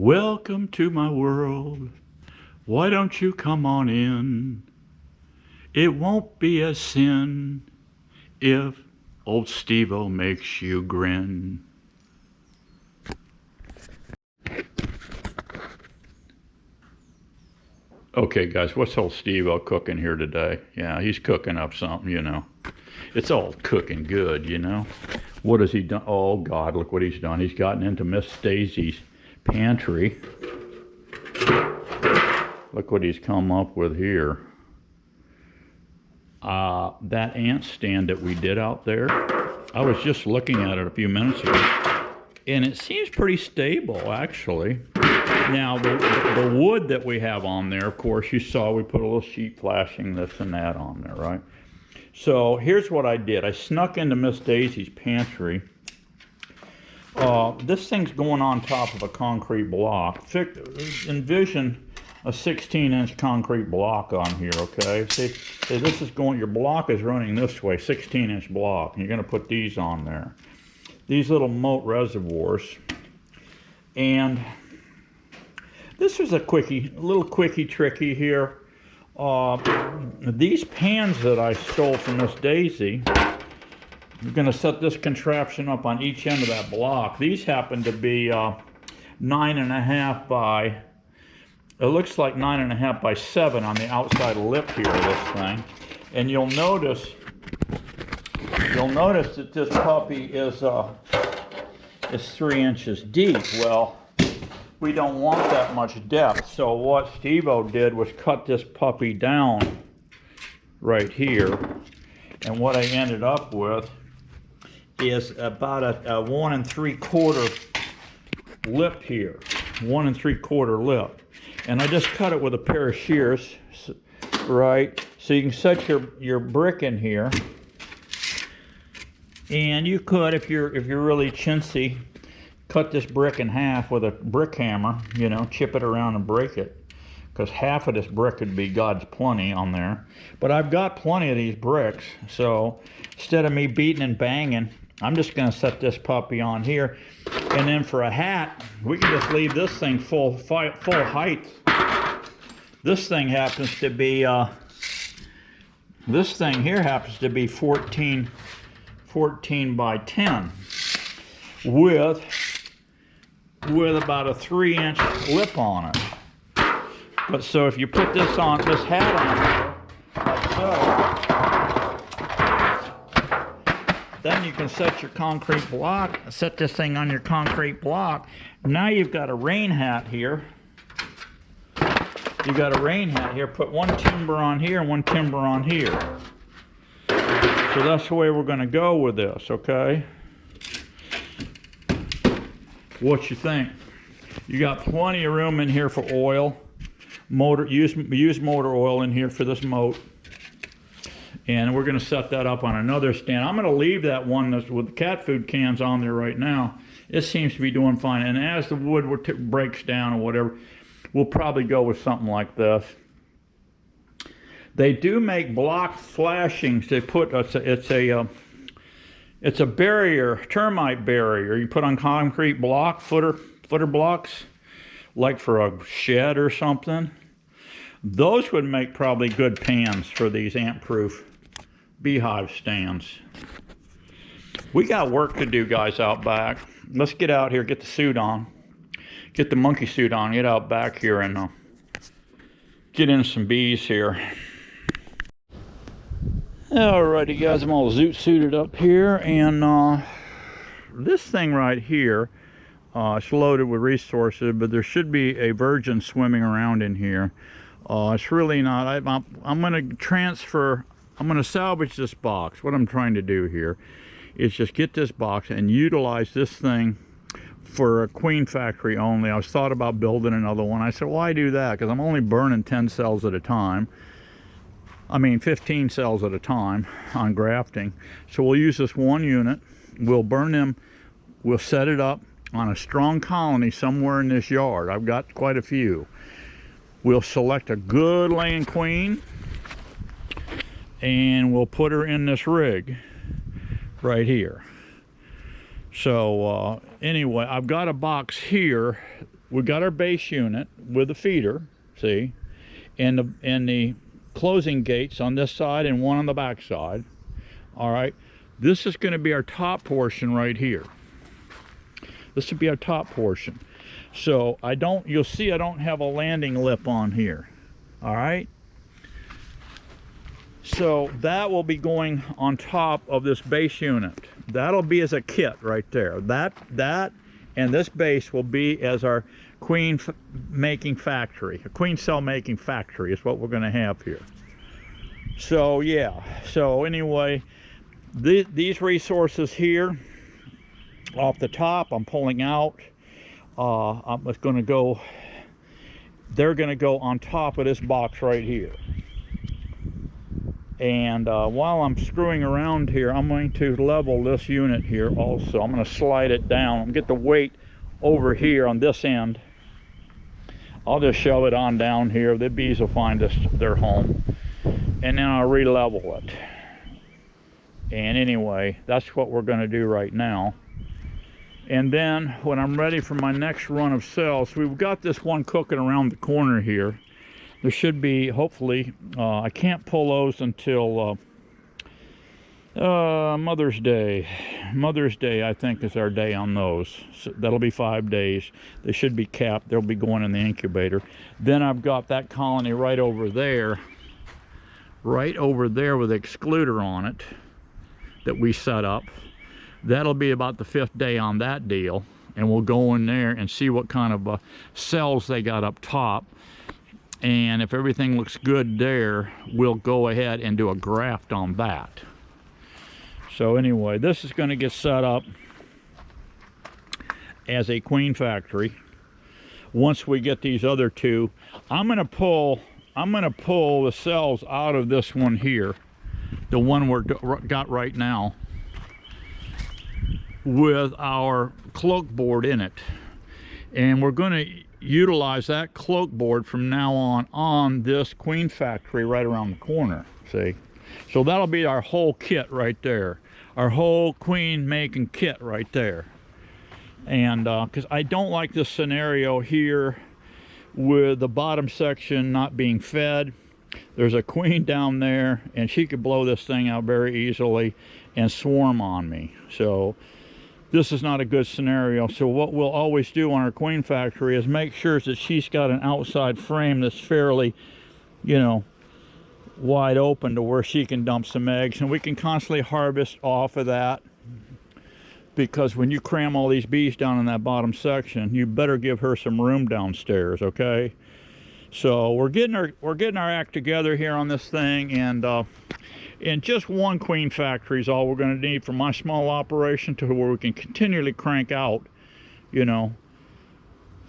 Welcome to my world. Why don't you come on in? It won't be a sin if old Steve-O makes you grin. Okay, guys, what's old Steve-O cooking here today? Yeah, he's cooking up something, you know. It's all cooking good, you know. What has he done? Oh, God, look what he's done. He's gotten into Miss Daisy's pantry. Look what he's come up with here. That ant stand that we did out there, I was just looking at it a few minutes ago, and it seems pretty stable, actually. Now, the wood that we have on there, of course, you saw we put a little sheet flashing this and that on there, right? So here's what I did. I snuck into Miss Daisy's pantry. This thing's going on top of a concrete block. Envision a 16-inch concrete block on here, okay? See, this is going, your block is running this way, 16-inch block. And you're going to put these on there. These little moat reservoirs. And this was a little quickie tricky here. These pans that I stole from Miss Daisy, I'm going to set this contraption up on each end of that block. These happen to be 9.5 by, it looks like 9.5 by 7 on the outside lip here of this thing. And you'll notice that this puppy is 3 inches deep. Well, we don't want that much depth. So what Steve-O did was cut this puppy down right here. And what I ended up with is about a 1 3/4 lip here. 1 3/4 lip. And I just cut it with a pair of shears, right? So you can set your brick in here. And you could, if you're really chintzy, cut this brick in half with a brick hammer, you know, chip it around and break it. Because half of this brick would be God's plenty on there. But I've got plenty of these bricks, so instead of me beating and banging, I'm just going to set this puppy on here. And then for a hat, we can just leave this thing full height. This thing happens to be, this thing here happens to be 14 by 10 with about a 3-inch lip on it. But so if you put this hat on here, like so, then you can set your concrete block, set this thing on your concrete block. Now you've got a rain hat here. You've got a rain hat here. Put one timber on here and one timber on here. So that's the way we're going to go with this, okay? What you think? You got plenty of room in here for oil. Use motor oil in here for this moat. And we're going to set that up on another stand. I'm going to leave that one that's with the cat food cans on there right now. It seems to be doing fine. And as the wood breaks down or whatever, we'll probably go with something like this. They do make block flashings. They put it's a barrier, termite barrier. You put on concrete block, footer blocks, like for a shed or something. Those would make probably good pans for these ant-proof beehive stands. We got work to do, guys, out back. Let's get out here, get the suit on, get the monkey suit on, get out back here and get in some bees here. Alrighty, guys, I'm all suited up here, and this thing right here, it's loaded with resources, but there should be a virgin swimming around in here. It's really not. I'm going to salvage this box. What I'm trying to do here is just get this box and utilize this thing for a queen factory only. I was thought about building another one. I said, why do that? Because I'm only burning 10 cells at a time. I mean 15 cells at a time on grafting. So we'll use this one unit. We'll burn them. We'll set it up on a strong colony somewhere in this yard. I've got quite a few. We'll select a good laying queen and we'll put her in this rig right here. So anyway, I've got a box here we got our base unit with the feeder, see, and the closing gates on this side and one on the back side. All right, this is going to be our top portion right here. This will be our top portion. So you'll see I don't have a landing lip on here. All right, so that will be going on top of this base unit. That'll be as a kit right there. That and this base will be as our queen making factory. A queen cell making factory is what we're going to have here. So yeah, so anyway, these resources here off the top I'm pulling out. I'm just going to go, they're going to go on top of this box right here. And while I'm screwing around here, I'm going to level this unit here also. I'm going to slide it down and get the weight over here on this end. I'll just shove it on down here. The bees will find their home. And then I'll re-level it. And anyway, that's what we're going to do right now. And then when I'm ready for my next run of cells, we've got this one cooking around the corner here. There should be, hopefully, I can't pull those until Mother's Day. Mother's Day, I think, is our day on those. So that'll be 5 days. They should be capped. They'll be going in the incubator. Then I've got that colony right over there with the excluder on it that we set up. That'll be about the 5th day on that deal. And we'll go in there and see what kind of cells they got up top. And if everything looks good there, we'll go ahead and do a graft on that. So anyway, this is going to get set up as a queen factory. Once we get these other two, I'm going to pull the cells out of this one here, the one we're got right now, with our cloak board in it. And we're going to utilize that cloak board from now on this queen factory right around the corner, see. So that'll be our whole kit right there, our whole queen making kit right there. And because I don't like this scenario here with the bottom section not being fed. There's a queen down there and she could blow this thing out very easily and swarm on me. So this is not a good scenario. So what we'll always do on our queen factory is make sure that she's got an outside frame that's fairly, you know, wide open to where she can dump some eggs, and we can constantly harvest off of that. Because when you cram all these bees down in that bottom section, you better give her some room downstairs, okay? So we're getting our act together here on this thing, and just one queen factory is all we're going to need for my small operation to where we can continually crank out, you know,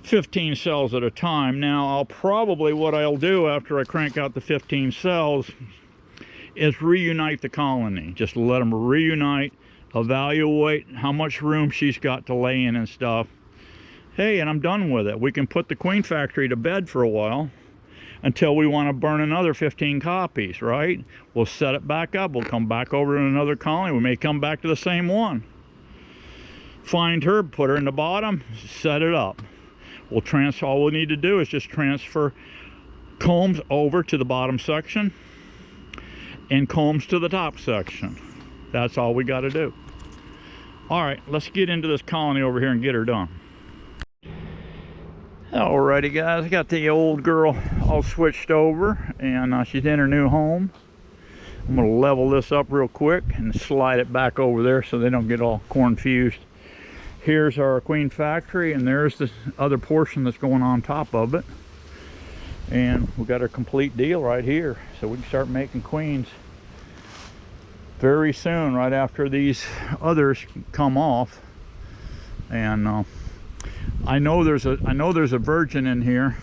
15 cells at a time. Now, what I'll do after I crank out the 15 cells is reunite the colony. Just let them reunite, evaluate how much room she's got to lay in and stuff. Hey, and I'm done with it. We can put the queen factory to bed for a while until we want to burn another 15 copies, right? We'll set it back up. We'll come back over to another colony. We may come back to the same one. Find her, put her in the bottom, set it up. We'll transfer, all we need to do is just transfer combs over to the bottom section and combs to the top section. That's all we got to do. All right, let's get into this colony over here and get her done. Alrighty guys, I got the old girl all switched over, and she's in her new home. I'm going to level this up real quick and slide it back over there so they don't get all confused. Here's our queen factory, and there's this other portion that's going on top of it. And we got our complete deal right here, so we can start making queens very soon, right after these others come off. And I know there's a virgin in here.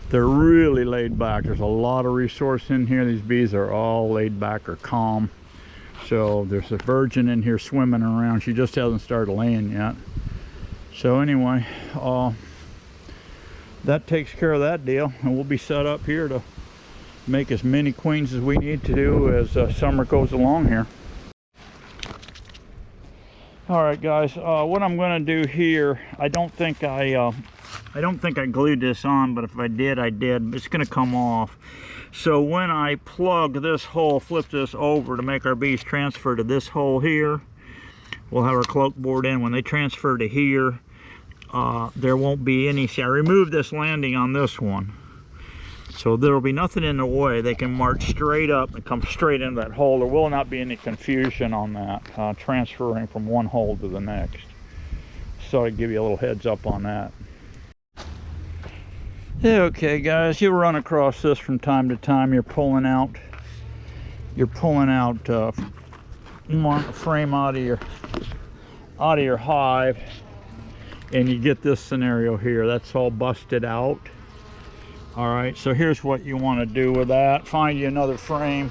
They're really laid back. There's a lot of resource in here. These bees are all laid back or calm. So there's a virgin in here swimming around. She just hasn't started laying yet. So anyway, that takes care of that deal, and we'll be set up here to make as many queens as we need to do as summer goes along here. All right guys, what I'm going to do here, I don't think I I don't think I glued this on, but if I did, I did. It's going to come off. So when I plug this hole, flip this over to make our bees transfer to this hole here, we'll have our cloak board in. When they transfer to here, there won't be any. See, I removed this landing on this one, so there will be nothing in the way. They can march straight up and come straight into that hole. There will not be any confusion on that, transferring from one hole to the next. So I give you a little heads up on that. Okay guys, you'll run across this from time to time. You're pulling out one frame out of your hive, and you get this scenario here. That's all busted out. All right, so here's what you want to do with that. Find you another frame.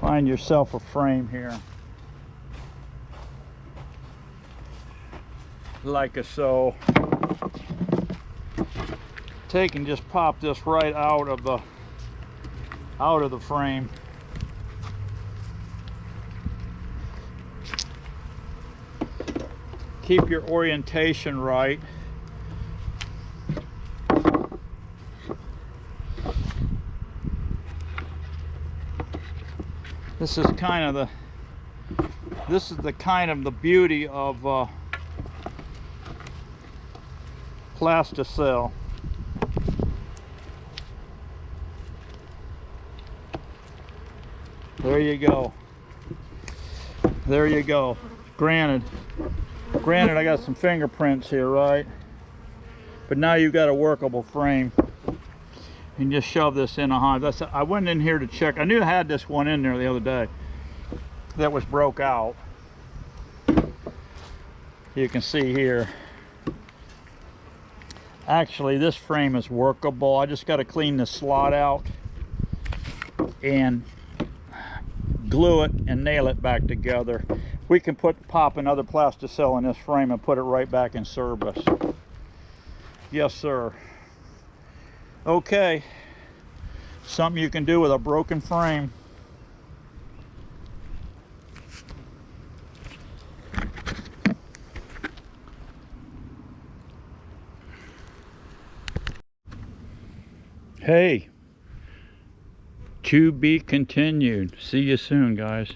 Find yourself a frame here, like so. Take and just pop this right out of the frame. Keep your orientation right. This is kind of the beauty of plasticell. There you go. There you go. Granted, I got some fingerprints here, right? But now you've got a workable frame. You can just shove this in a hive. I went in here to check. I knew I had this one in there the other day that was broke out. You can see here. Actually, this frame is workable. I just got to clean the slot out and glue it and nail it back together. We can pop another plasticell in this frame and put it right back in service. Yes, sir. Okay, something you can do with a broken frame. Hey, to be continued. See you soon, guys.